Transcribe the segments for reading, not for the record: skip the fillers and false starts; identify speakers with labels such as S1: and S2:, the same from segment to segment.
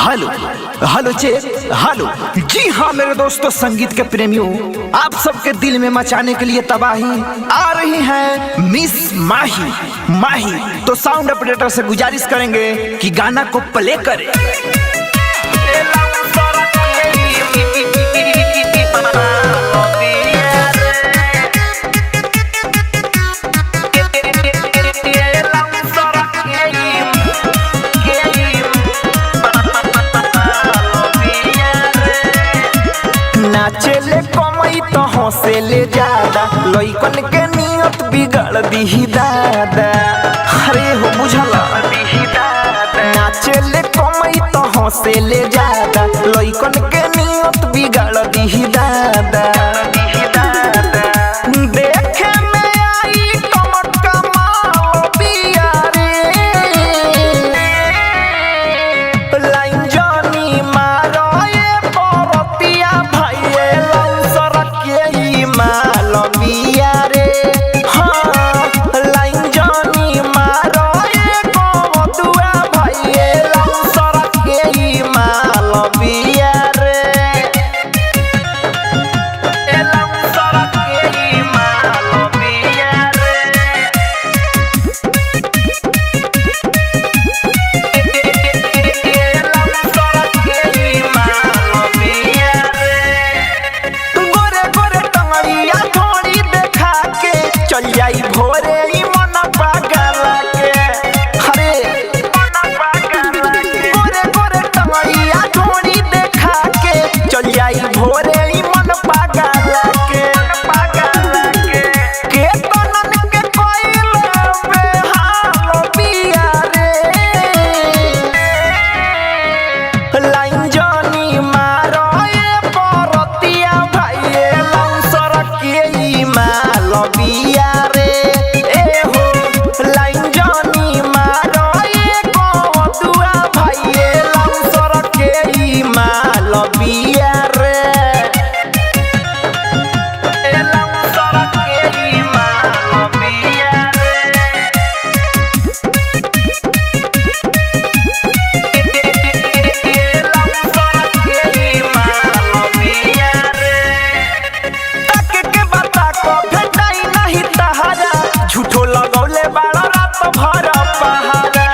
S1: Hello hello check hello. जी हाँ मेरे दोस्तों संगीत के प्रेमियों, आप सबके दिल में मचाने के लिए तबाही आ रही है मिस माही। माही तो साउंड ऑपरेटर से गुजारिश करेंगे कि गाना को प्ले करें। नाचेले कमई तो हंसे ले ज्यादा, लइकन के नियत बिगड़ दी दादा। अरे हो बुझला नाचेले कमई तो हंसे ले ज्यादा, लइकन के नियत बिगड़ दी दादा। देखे में आई कमर कमाल बिया रे, लाइन जानी मारो ये परतिया भाई लौसर के माल बिया रे। हाँ लाइन जानी मारो ये गोदुआ भाई लौसर के माल बिया रे। चल जाई भोरे ई मन पागल के, अरे गोरे गोरे टंगड़िया ढोड़ी देखा के चल जाई भोरे ई मन पागल के। के तनन के कोइल बेहाल बिया रे, लाइन जानी मारो ये परतिया भाई लौसर के ई माल बिया रे। ए हो लाइन जानी मारो ये गोदुआ भाई लौसर के ई माल बिया रे। लौसर के ई माल बिया रे। लौसर के ई माल बिया रे। तक के बता को भेटाई नहीं तहारा, झूठो लगौले बाड़ा रात भर पहाड़ा।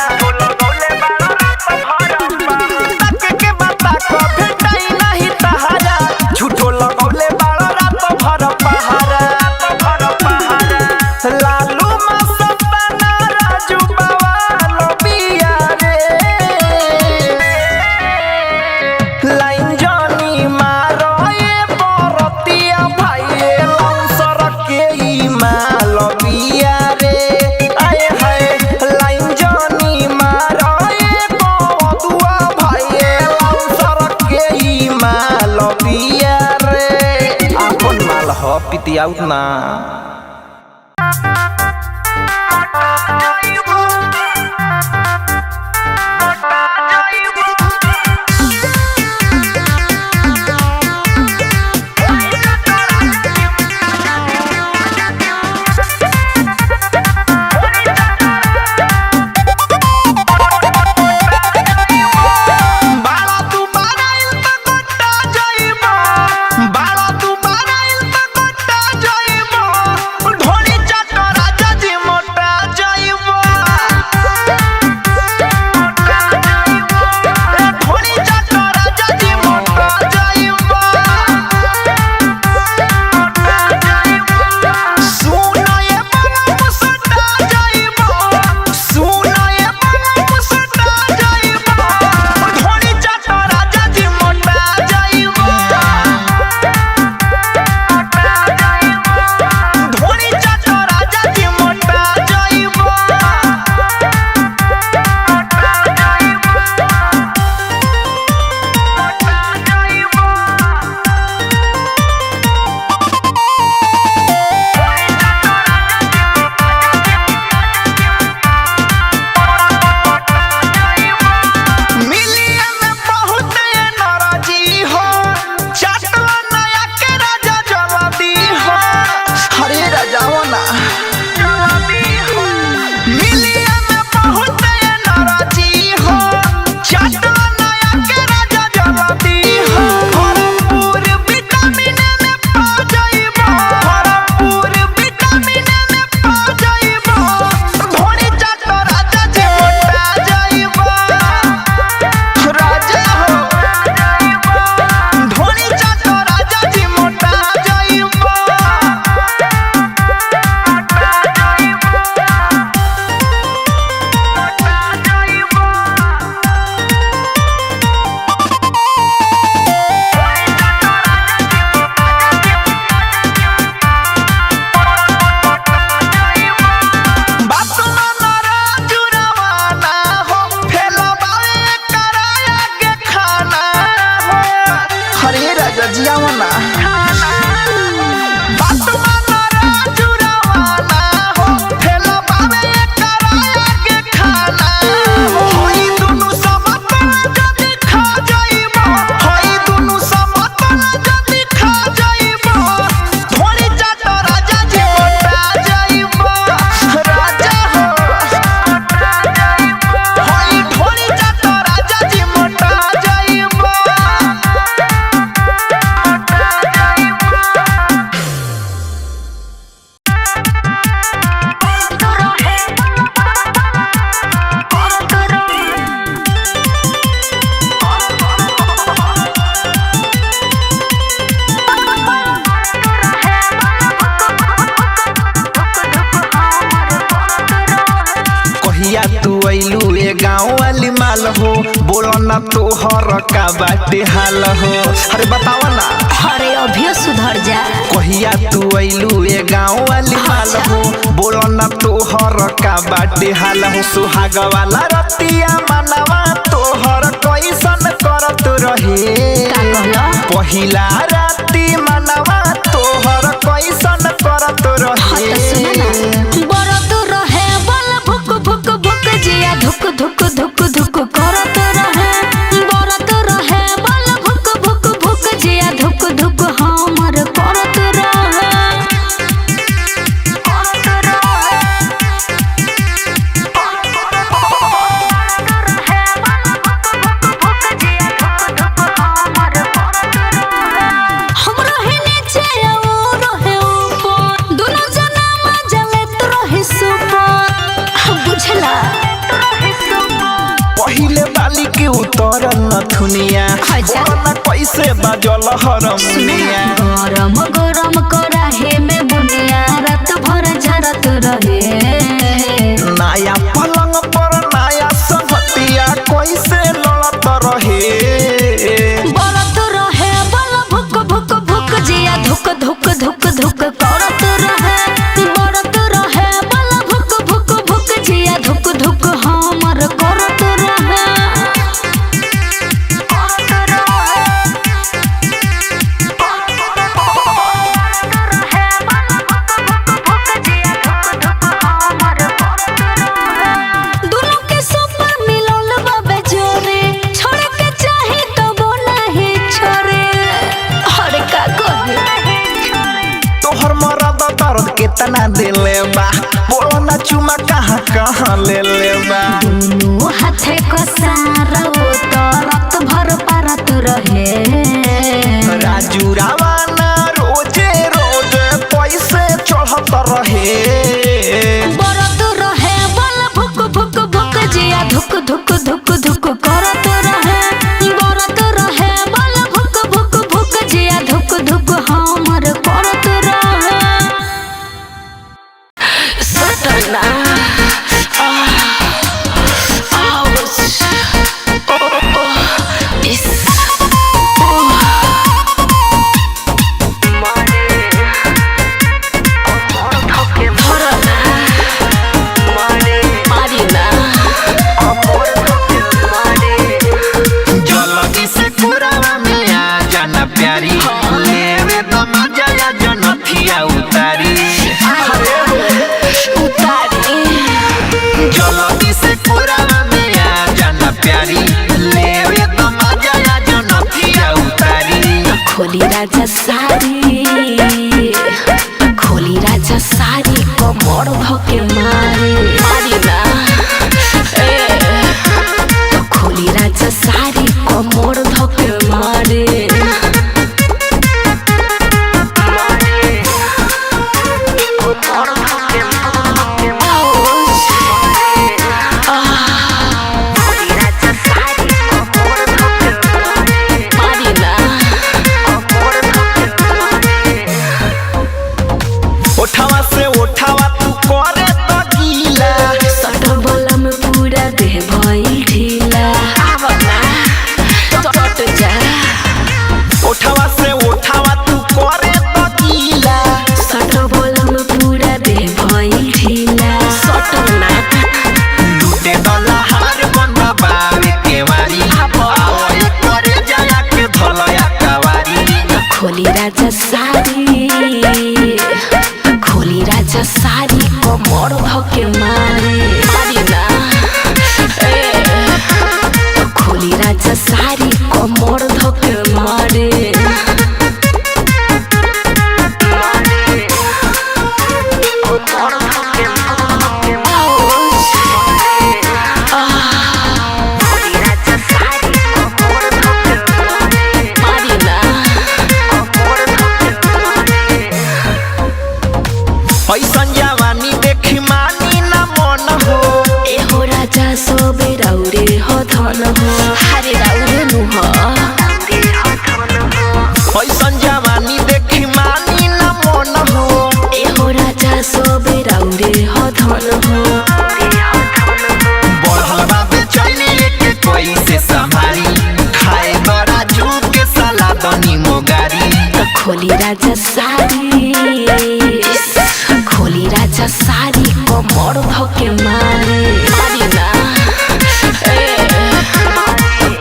S1: तक के बता को भेटाई नहीं तहारा, झूठो लगौले बाड़ा रात भर पहाड़ा। लालू मस्ताना राजू बवाल बिया रे, लाइन जानी मारो ये परतिया भाई लौसर के ई माल बिया रे। आए हाय लाइन जानी मारो ये गोदुआ भाई लौसर के ई माल बिया रे। आपन माल ह पितियाउत ना। जाओ ना बात माना राजू रवाना हो ठेला बाबे कराया के खाना होई दुनु समतल जदी खा जाइबो होई दुनु समतल जदी खा जाइबो ढोली जात राजा जी मोटा जाइबो राजा हो मोटा जाइबो होई ढोली जात राजा जी मोटा जाइबो कहिया तू अइलू ए गाँव वाली माल हो बोलो ना तोहर का बाटे हाल हो अरे बतावा ना
S2: अरे अभी सुधर जा।
S1: कहिया तू अइलू ए गाँव वाली माल हो बोलो ना तोहर का बाटे हाल हो सुहाग वाला रतिया मनवा तोहर कैसन करत रहे
S2: का कहला?
S1: पहिला राती मनवा तोहर कैसन करत रहे
S2: बरत रहे बल भुक भुक भुक जिया धुक धुक धुक धुक करत रहे बरत रहे बल भुक भुक भुक जिया धुक धुक हमर करत रहे हम रहे नीचे और रहे ऊपर दोनों जना मजा लेत रहे सुपर बुझला
S1: पहिले बाली के उतर नथुनिया
S2: अच्छा।
S1: बोलना कैसे बाजल हरमुनिया
S2: गरम गरम कराहे में बुनिया रात भर झरत रहे
S1: नया पलंग पर नया संगतिया कैसे लड़त रहे
S2: बरत रहे बल भुक भुक भुक जिया धुक धुक धुक धुक करत रहे बरत रहे बल भुक भुक भुक जिया धुक धुक हमर करत रहे दोनों के सुपर मिलल बाबे जोरे छोड़े के चाहे तो वो नहीं छोड़े अरे का कहे
S1: तोहर मरद दर्द केतना दिले बा बोलो ना चुमा कहाँ कहाँ ले ले बा
S2: दोनों हाथे को सारा वो तो रात भर परत रहे
S1: राजू रावाना रोजे रोजे पैसे चढ़त रहे
S2: बरत रहे बल भुक भुक भुक जिया धुक धुक धुक धुक करत रहे बरत रहे बल भुक भुक भुक जिया धुक धुक हमर करत रहे सटना
S1: जल्दी से पुरावा में आ जाना प्यारी लेवे तो मजा या जनथिया उतारी जल्दी से पुरावा में आ जाना प्यारी लेवे तो मजा या जनथिया उतारी
S2: खोली राजा सारी खोली राजा सारी कमर धके मारी ना खोली राजा सारी कमर धके मारे
S1: उठावा से उठावा तू करे तो गीला
S2: सट बलम पूरा देह भइल ढीला आवना टट जा कमर धके मारे
S1: ऐसन जवानी देखी मानी ना मन हो
S2: एहो राजा सोबे राउरे हो धन हो हरे राउरे नुह
S1: ऐसन जवानी देखी मानी ना मन हो
S2: एहो राजा सोबे राउरे हो धन हो
S1: बढ़ल बा बेचैनी के कोई से संभारी खाए बड़ा झूठ के सलाद नीमो गारी
S2: तो खोली राजा साड़ी कमर धके मारे ना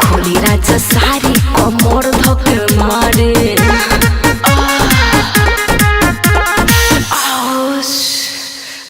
S2: खोली राजा साड़ी कमर धके मारे